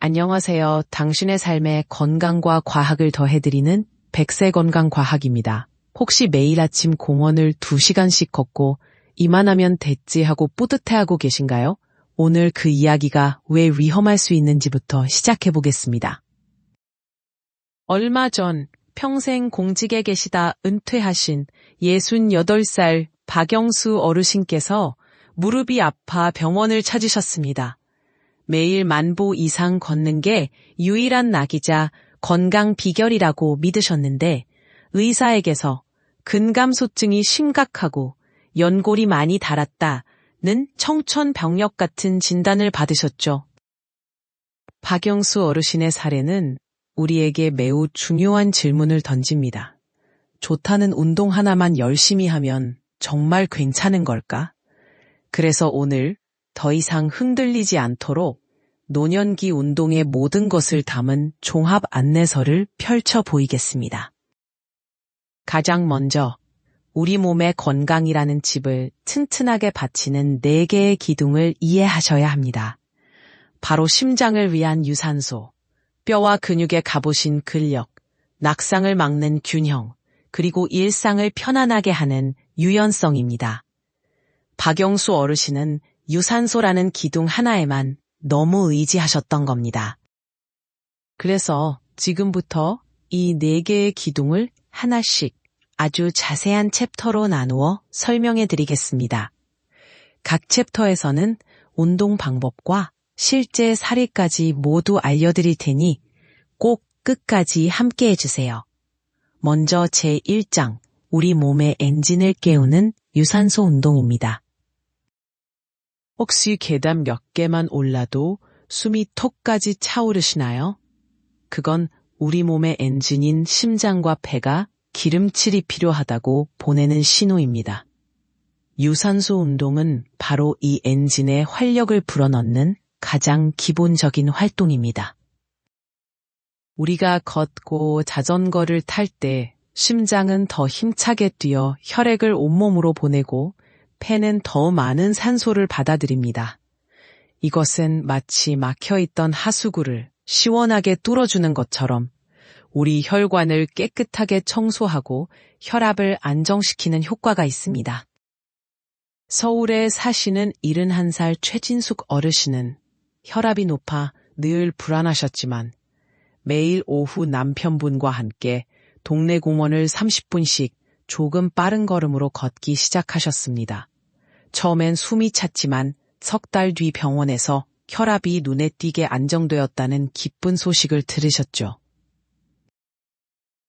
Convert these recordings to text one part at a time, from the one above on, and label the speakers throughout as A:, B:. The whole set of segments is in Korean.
A: 안녕하세요. 당신의 삶에 건강과 과학을 더해드리는 100세 건강과학입니다. 혹시 매일 아침 공원을 2시간씩 걷고 이만하면 됐지 하고 뿌듯해하고 계신가요? 오늘 그 이야기가 왜 위험할 수 있는지부터 시작해보겠습니다. 얼마 전 평생 공직에 계시다 은퇴하신 68살 박영수 어르신께서 무릎이 아파 병원을 찾으셨습니다. 매일 만보 이상 걷는 게 유일한 낙이자 건강 비결이라고 믿으셨는데 의사에게서 근감소증이 심각하고 연골이 많이 닳았다는 청천벽력 같은 진단을 받으셨죠. 박영수 어르신의 사례는 우리에게 매우 중요한 질문을 던집니다. 좋다는 운동 하나만 열심히 하면 정말 괜찮은 걸까? 그래서 오늘 더 이상 흔들리지 않도록 노년기 운동의 모든 것을 담은 종합 안내서를 펼쳐 보이겠습니다. 가장 먼저 우리 몸의 건강이라는 칩을 튼튼하게 받치는 4개의 기둥을 이해하셔야 합니다. 바로 심장을 위한 유산소, 뼈와 근육에 가보신 근력, 낙상을 막는 균형, 그리고 일상을 편안하게 하는 유연성입니다. 박영수 어르신은 유산소라는 기둥 하나에만 너무 의지하셨던 겁니다. 그래서 지금부터 이 4개의 기둥을 하나씩 아주 자세한 챕터로 나누어 설명해 드리겠습니다. 각 챕터에서는 운동 방법과 실제 사례까지 모두 알려드릴 테니 꼭 끝까지 함께 해주세요. 먼저 제1장, 우리 몸의 엔진을 깨우는 유산소 운동입니다. 혹시 계단 몇 개만 올라도 숨이 턱까지 차오르시나요? 그건 우리 몸의 엔진인 심장과 폐가 기름칠이 필요하다고 보내는 신호입니다. 유산소 운동은 바로 이 엔진에 활력을 불어넣는 가장 기본적인 활동입니다. 우리가 걷고 자전거를 탈 때 심장은 더 힘차게 뛰어 혈액을 온몸으로 보내고 폐는 더 많은 산소를 받아들입니다. 이것은 마치 막혀있던 하수구를 시원하게 뚫어주는 것처럼 우리 혈관을 깨끗하게 청소하고 혈압을 안정시키는 효과가 있습니다. 서울에 사시는 71살 최진숙 어르신은 혈압이 높아 늘 불안하셨지만 매일 오후 남편분과 함께 동네 공원을 30분씩 조금 빠른 걸음으로 걷기 시작하셨습니다. 처음엔 숨이 찼지만 석 달 뒤 병원에서 혈압이 눈에 띄게 안정되었다는 기쁜 소식을 들으셨죠.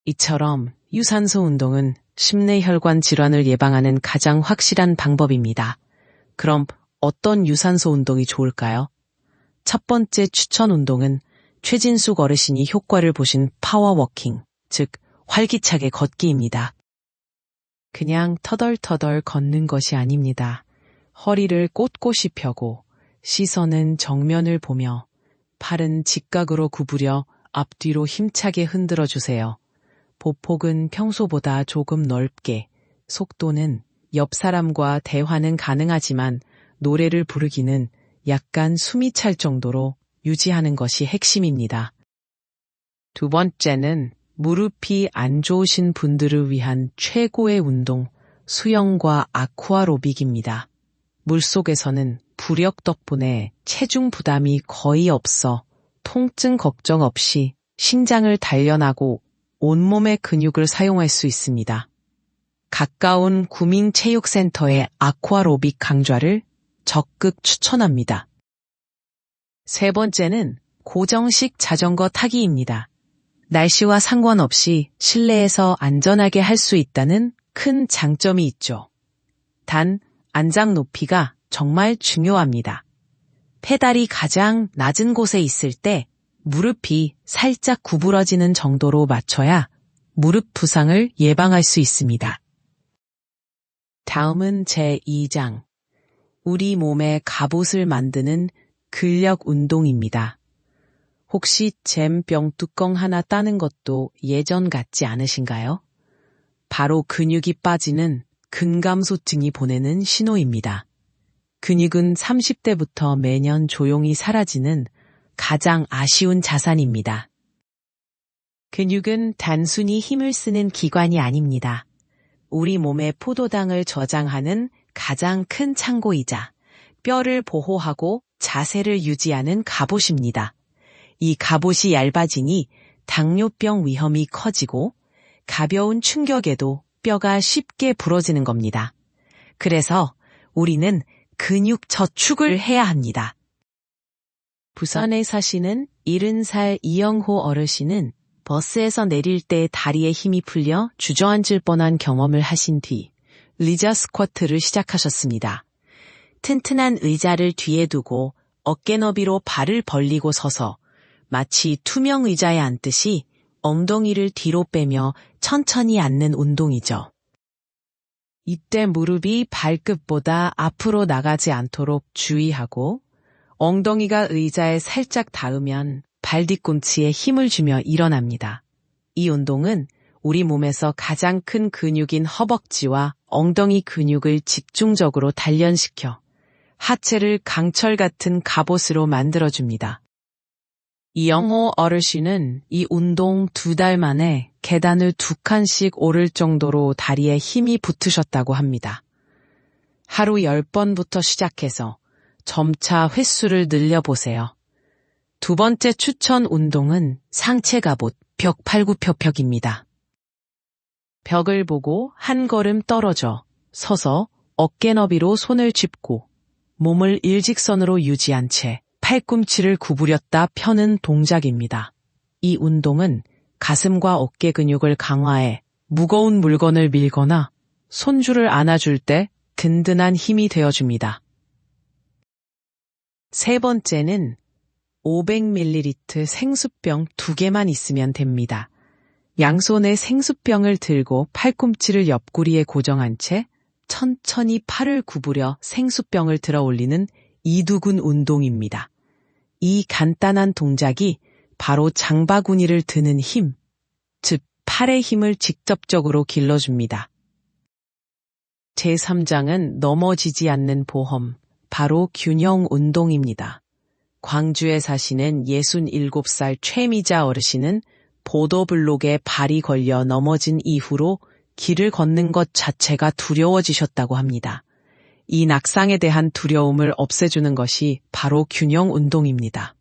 A: 이처럼 유산소 운동은 심내혈관 질환을 예방하는 가장 확실한 방법입니다. 그럼 어떤 유산소 운동이 좋을까요? 첫 번째 추천 운동은 최진숙 어르신이 효과를 보신 파워워킹, 즉 활기차게 걷기입니다. 그냥 터덜터덜 걷는 것이 아닙니다. 허리를 꼿꼿이 펴고 시선은 정면을 보며 팔은 직각으로 구부려 앞뒤로 힘차게 흔들어 주세요. 보폭은 평소보다 조금 넓게, 속도는 옆 사람과 대화는 가능하지만 노래를 부르기는 약간 숨이 찰 정도로 유지하는 것이 핵심입니다. 두 번째는 무릎이 안 좋으신 분들을 위한 최고의 운동, 수영과 아쿠아로빅입니다. 물속에서는 부력 덕분에 체중 부담이 거의 없어 통증 걱정 없이 신장을 단련하고 온몸의 근육을 사용할 수 있습니다. 가까운 구민체육센터의 아쿠아로빅 강좌를 적극 추천합니다. 세 번째는 고정식 자전거 타기입니다. 날씨와 상관없이 실내에서 안전하게 할 수 있다는 큰 장점이 있죠. 단, 안장 높이가 정말 중요합니다. 페달이 가장 낮은 곳에 있을 때 무릎이 살짝 구부러지는 정도로 맞춰야 무릎 부상을 예방할 수 있습니다. 다음은 제2장, 우리 몸의 갑옷을 만드는 근력 운동입니다. 혹시 잼병 뚜껑 하나 따는 것도 예전 같지 않으신가요? 바로 근육이 빠지는 근감소증이 보내는 신호입니다. 근육은 30대부터 매년 조용히 사라지는 가장 아쉬운 자산입니다. 근육은 단순히 힘을 쓰는 기관이 아닙니다. 우리 몸의 포도당을 저장하는 가장 큰 창고이자 뼈를 보호하고 자세를 유지하는 갑옷입니다. 이 갑옷이 얇아지니 당뇨병 위험이 커지고 가벼운 충격에도 뼈가 쉽게 부러지는 겁니다. 그래서 우리는 근육 저축을 해야 합니다. 부산에 사시는 70살 이영호 어르신은 버스에서 내릴 때 다리에 힘이 풀려 주저앉을 뻔한 경험을 하신 뒤 리자 스쿼트를 시작하셨습니다. 튼튼한 의자를 뒤에 두고 어깨 너비로 발을 벌리고 서서 마치 투명 의자에 앉듯이 엉덩이를 뒤로 빼며 천천히 앉는 운동이죠. 이때 무릎이 발끝보다 앞으로 나가지 않도록 주의하고 엉덩이가 의자에 살짝 닿으면 발 뒤꿈치에 힘을 주며 일어납니다. 이 운동은 우리 몸에서 가장 큰 근육인 허벅지와 엉덩이 근육을 집중적으로 단련시켜 하체를 강철 같은 갑옷으로 만들어줍니다. 이영호 어르신은 이 운동 2달 만에 계단을 2칸씩 오를 정도로 다리에 힘이 붙으셨다고 합니다. 하루 10번부터 시작해서 점차 횟수를 늘려보세요. 두 번째 추천 운동은 상체 갑옷 벽8구표벽입니다. 벽을 보고 한 걸음 떨어져 서서 어깨 너비로 손을 짚고 몸을 일직선으로 유지한 채 팔꿈치를 구부렸다 펴는 동작입니다. 이 운동은 가슴과 어깨 근육을 강화해 무거운 물건을 밀거나 손줄을 안아줄 때 든든한 힘이 되어줍니다. 세 번째는 500ml 생수병 2개만 있으면 됩니다. 양손에 생수병을 들고 팔꿈치를 옆구리에 고정한 채 천천히 팔을 구부려 생수병을 들어 올리는 이두근 운동입니다. 이 간단한 동작이 바로 장바구니를 드는 힘, 즉 팔의 힘을 직접적으로 길러줍니다. 제3장은 넘어지지 않는 보험, 바로 균형 운동입니다. 광주에 사시는 67살 최미자 어르신은 보도블록에 발이 걸려 넘어진 이후로 길을 걷는 것 자체가 두려워지셨다고 합니다. 이 낙상에 대한 두려움을 없애주는 것이 바로 균형 운동입니다.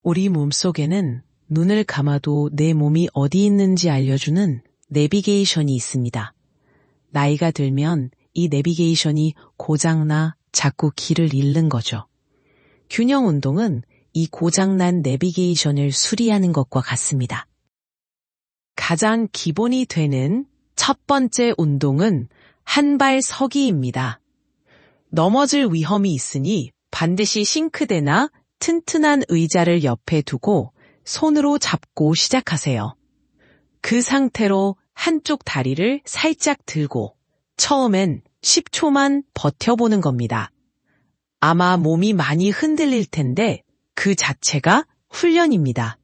A: 우리 몸속에는 눈을 감아도 내 몸이 어디 있는지 알려주는 내비게이션이 있습니다. 나이가 들면 이 내비게이션이 고장나 자꾸 길을 잃는 거죠. 균형 운동은 이 고장난 내비게이션을 수리하는 것과 같습니다. 가장 기본이 되는 첫 번째 운동은 한발 서기입니다. 넘어질 위험이 있으니 반드시 싱크대나 튼튼한 의자를 옆에 두고 손으로 잡고 시작하세요. 그 상태로 한쪽 다리를 살짝 들고 처음엔 10초만 버텨보는 겁니다. 아마 몸이 많이 흔들릴 텐데 그 자체가 훈련입니다.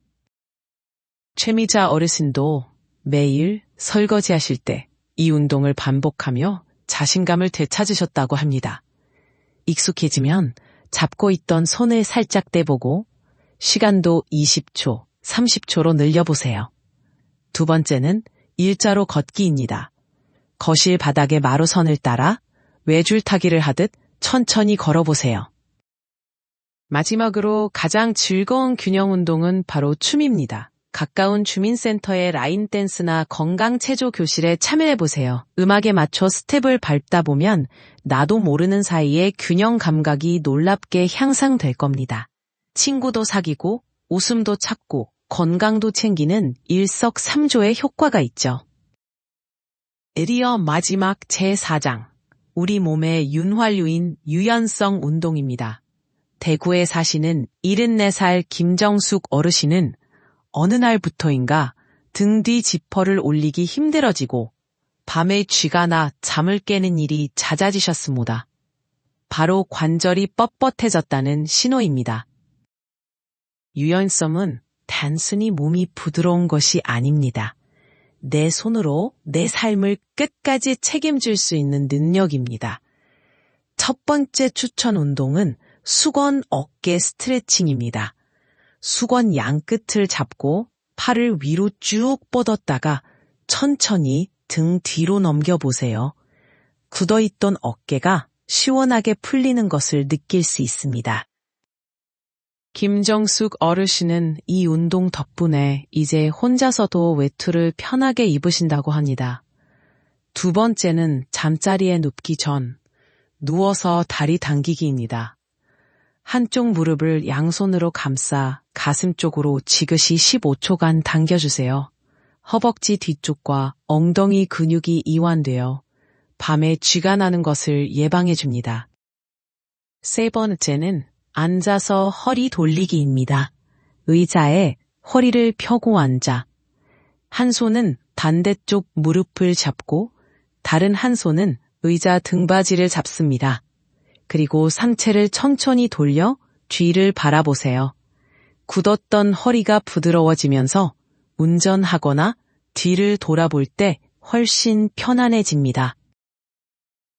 A: 최미자 어르신도 매일 설거지하실 때 이 운동을 반복하며 자신감을 되찾으셨다고 합니다. 익숙해지면 잡고 있던 손을 살짝 떼보고 시간도 20초, 30초로 늘려보세요. 두 번째는 일자로 걷기입니다. 거실 바닥에 마루선을 따라 외줄타기를 하듯 천천히 걸어보세요. 마지막으로 가장 즐거운 균형 운동은 바로 춤입니다. 가까운 주민센터의 라인 댄스나 건강체조 교실에 참여해보세요. 음악에 맞춰 스텝을 밟다 보면 나도 모르는 사이에 균형 감각이 놀랍게 향상될 겁니다. 친구도 사귀고 웃음도 찾고 건강도 챙기는 일석삼조의 효과가 있죠. 드디어 마지막 제4장, 우리 몸의 윤활유인 유연성 운동입니다. 대구에 사시는 74살 김정숙 어르신은 어느 날부터인가 등 뒤 지퍼를 올리기 힘들어지고 밤에 쥐가 나 잠을 깨는 일이 잦아지셨습니다. 바로 관절이 뻣뻣해졌다는 신호입니다. 유연성은 단순히 몸이 부드러운 것이 아닙니다. 내 손으로 내 삶을 끝까지 책임질 수 있는 능력입니다. 첫 번째 추천 운동은 수건 어깨 스트레칭입니다. 수건 양끝을 잡고 팔을 위로 쭉 뻗었다가 천천히 등 뒤로 넘겨보세요. 굳어있던 어깨가 시원하게 풀리는 것을 느낄 수 있습니다. 김정숙 어르신은 이 운동 덕분에 이제 혼자서도 외투를 편하게 입으신다고 합니다. 두 번째는 잠자리에 눕기 전 누워서 다리 당기기입니다. 한쪽 무릎을 양손으로 감싸 가슴 쪽으로 지그시 15초간 당겨주세요. 허벅지 뒤쪽과 엉덩이 근육이 이완되어 밤에 쥐가 나는 것을 예방해줍니다. 세 번째는 앉아서 허리 돌리기입니다. 의자에 허리를 펴고 앉아 한 손은 반대쪽 무릎을 잡고 다른 한 손은 의자 등받이를 잡습니다. 그리고 상체를 천천히 돌려 뒤를 바라보세요. 굳었던 허리가 부드러워지면서 운전하거나 뒤를 돌아볼 때 훨씬 편안해집니다.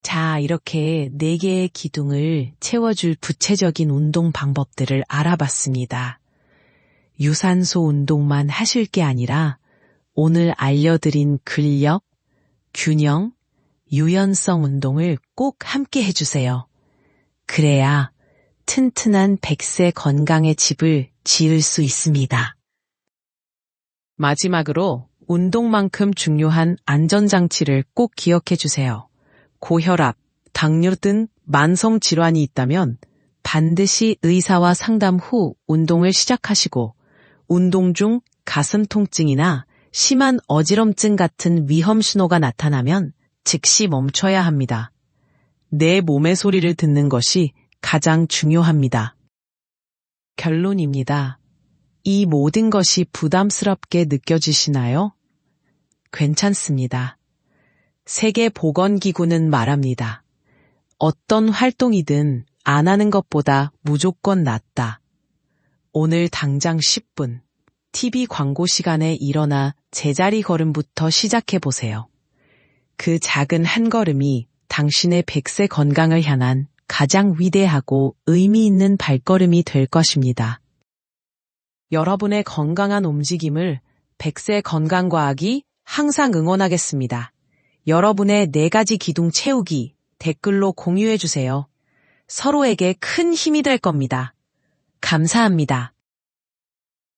A: 자, 이렇게 4개의 기둥을 채워줄 구체적인 운동 방법들을 알아봤습니다. 유산소 운동만 하실 게 아니라 오늘 알려드린 근력, 균형, 유연성 운동을 꼭 함께 해주세요. 그래야 튼튼한 100세 건강의 집을 지을 수 있습니다. 마지막으로 운동만큼 중요한 안전장치를 꼭 기억해 주세요. 고혈압, 당뇨 등 만성 질환이 있다면 반드시 의사와 상담 후 운동을 시작하시고 운동 중 가슴 통증이나 심한 어지럼증 같은 위험 신호가 나타나면 즉시 멈춰야 합니다. 내 몸의 소리를 듣는 것이 가장 중요합니다. 결론입니다. 이 모든 것이 부담스럽게 느껴지시나요? 괜찮습니다. 세계보건기구는 말합니다. 어떤 활동이든 안 하는 것보다 무조건 낫다. 오늘 당장 10분, TV 광고 시간에 일어나 제자리 걸음부터 시작해보세요. 그 작은 한 걸음이 당신의 100세 건강을 향한 가장 위대하고 의미 있는 발걸음이 될 것입니다. 여러분의 건강한 움직임을 100세 건강과학이 항상 응원하겠습니다. 여러분의 4가지 기둥 채우기 댓글로 공유해주세요. 서로에게 큰 힘이 될 겁니다. 감사합니다.